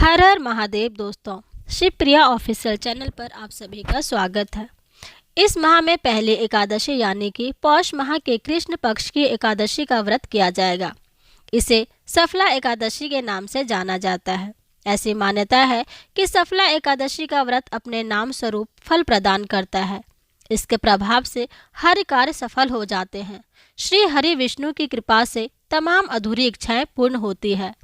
हर हर महादेव दोस्तों, Shivpriya official channel पर आप सभी का स्वागत है। इस माह में पहली एकादशी यानी कि पौष माह के कृष्ण पक्ष की एकादशी का व्रत किया जाएगा। इसे सफला एकादशी के नाम से जाना जाता है। ऐसी मान्यता है कि सफला एकादशी का व्रत अपने नाम स्वरूप फल प्रदान करता है। इसके प्रभाव से हर कार्य सफल हो जाते हैं। श्री हरि विष्णु की कृपा से तमाम अधूरी इच्छाएं पूर्ण होती है।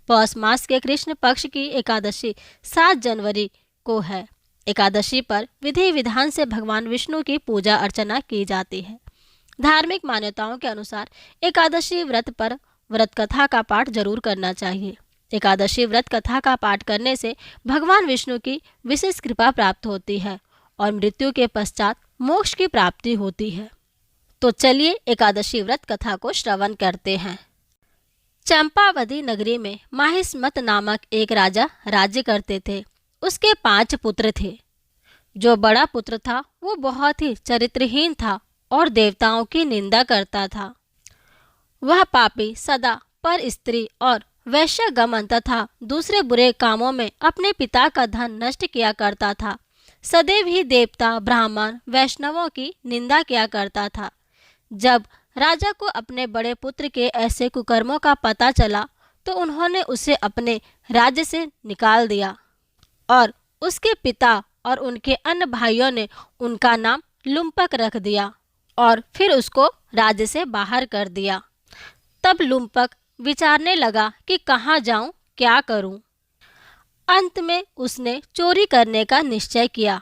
पौष मास के कृष्ण पक्ष की एकादशी 7 जनवरी को है। एकादशी पर विधि विधान से भगवान विष्णु की पूजा अर्चना की जाती है। धार्मिक मान्यताओं के अनुसार एकादशी व्रत पर व्रत कथा का पाठ जरूर करना चाहिए। एकादशी व्रत कथा का पाठ करने से भगवान विष्णु की विशेष कृपा प्राप्त होती है और मृत्यु के पश्चात मोक्ष की प्राप्ति होती है। तो चलिए एकादशी व्रत कथा को श्रवण करते हैं। चंपावती नगरी में माहिष्मत नामक एक राजा राज्य करते थे। उसके 5 पुत्र थे। जो बड़ा पुत्र था वो बहुत ही चरित्रहीन था और देवताओं की निंदा करता था। वह पापी, सदा पर स्त्री और वैश्यगमन तथा दूसरे बुरे कामों में अपने पिता का धन नष्ट किया करता था। सदैव ही देवता, ब्राह्मण, वैष्णवों की निंदा किया करता था। जब राजा को अपने बड़े पुत्र के ऐसे कुकर्मों का पता चला तो उन्होंने उसे अपने राज्य से निकाल दिया और उसके पिता और उनके अन्य भाइयों ने उनका नाम लुम्पक रख दिया और फिर उसको राज्य से बाहर कर दिया। तब लुम्पक विचारने लगा कि कहाँ जाऊं, क्या करूं। अंत में उसने चोरी करने का निश्चय किया।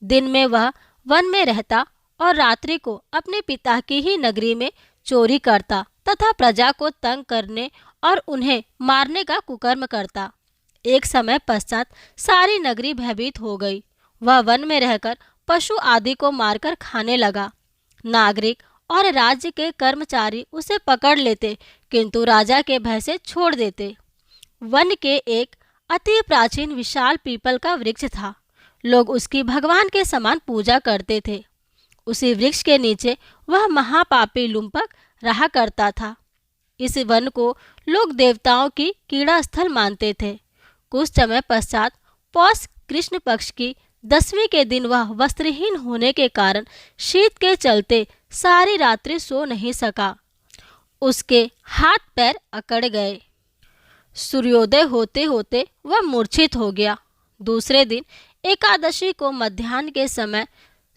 दिन में वह वन में रहता और रात्रि को अपने पिता की ही नगरी में चोरी करता तथा प्रजा को तंग करने और उन्हें मारने का कुकर्म करता। एक समय पश्चात सारी नगरी भयभीत हो गई। वह वन में रहकर पशु आदि को मारकर खाने लगा। नागरिक और राज्य के कर्मचारी उसे पकड़ लेते किंतु राजा के भय से छोड़ देते। वन के एक अति प्राचीन विशाल पीपल का वृक्ष था। लोग उसकी भगवान के समान पूजा करते थे। उसी वृक्ष के नीचे वह महापापी लुम्पक रहा करता था। इस वन को लोग देवताओं की क्रीड़ा स्थल मानते थे। कुछ समय पश्चात पौष कृष्ण पक्ष की 10वीं के दिन वह वस्त्रहीन होने के कारण शीत के चलते सारी रात्रि सो नहीं सका। उसके हाथ पैर अकड़ गए। सूर्योदय होते होते वह मूर्छित हो गया। दूसरे दिन एकादशी को मध्याह्न के समय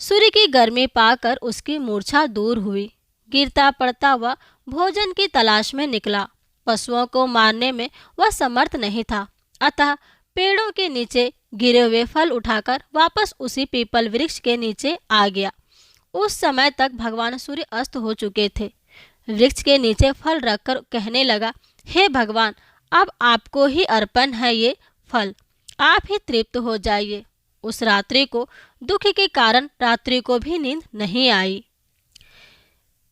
सूर्य की गर्मी पाकर उसकी मूर्छा दूर हुई। गिरता पड़ता वह भोजन की तलाश में निकला। पशुओं को मारने में वह समर्थ नहीं था, अतः पेड़ों के नीचे गिरे हुए फल उठाकर वापस उसी पीपल वृक्ष के नीचे आ गया। उस समय तक भगवान सूर्य अस्त हो चुके थे। वृक्ष के नीचे फल रखकर कहने लगा, हे भगवान, अब आपको ही अर्पण है ये फल, आप ही तृप्त हो जाइए। उस रात्रि को दुख के कारण रात्रि को भी नींद नहीं आई।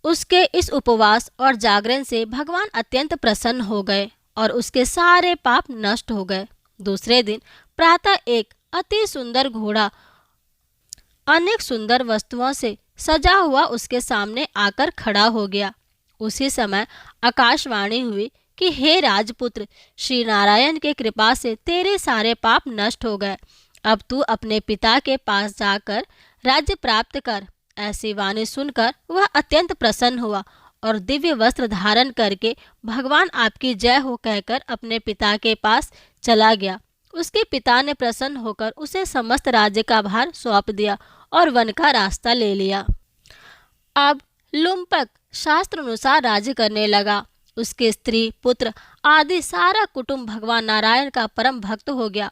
उसके इस उपवास और जागरण से भगवान अत्यंत प्रसन्न हो गए और उसके सारे पाप नष्ट हो गए। दूसरे दिन प्रातः एक अति सुंदर घोड़ा अनेक सुंदर वस्तुओं से सजा हुआ उसके सामने आकर खड़ा हो गया। उसी समय आकाशवाणी हुई कि हे राजपुत्र, श्री नारायण के कृपा से तेरे सारे पाप नष्ट हो गए। अब तू अपने पिता के पास जाकर राज्य प्राप्त कर। ऐसी वाणी सुनकर वह अत्यंत प्रसन्न हुआ और दिव्य वस्त्र धारण करके भगवान आपकी जय हो कहकर अपने पिता के पास चला गया। उसके पिता ने प्रसन्न होकर उसे समस्त राज्य का भार सौंप दिया और वन का रास्ता ले लिया। अब लुम्पक शास्त्र अनुसार राज्य करने लगा। उसके स्त्री, पुत्र आदि सारा कुटुंब भगवान नारायण का परम भक्त हो गया।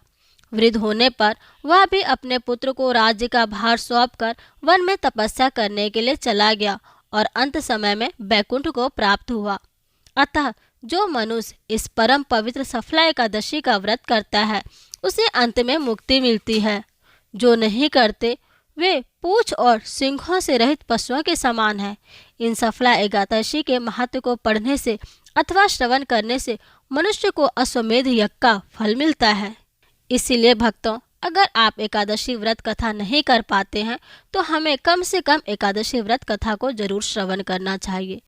वृद्ध होने पर वह भी अपने पुत्र को राज्य का भार सौंपकर वन में तपस्या करने के लिए चला गया और अंत समय में बैकुंठ को प्राप्त हुआ। अतः जो मनुष्य इस परम पवित्र सफला एकादशी का व्रत करता है उसे अंत में मुक्ति मिलती है। जो नहीं करते वे पूंछ और सिंघों से रहित पशुओं के समान है। इन सफला एकादशी के महत्व को पढ़ने से अथवा श्रवण करने से मनुष्य को अश्वमेध यज्ञ का फल मिलता है। इसीलिए भक्तों, अगर आप एकादशी व्रत कथा नहीं कर पाते हैं तो हमें कम से कम एकादशी व्रत कथा को जरूर श्रवण करना चाहिए।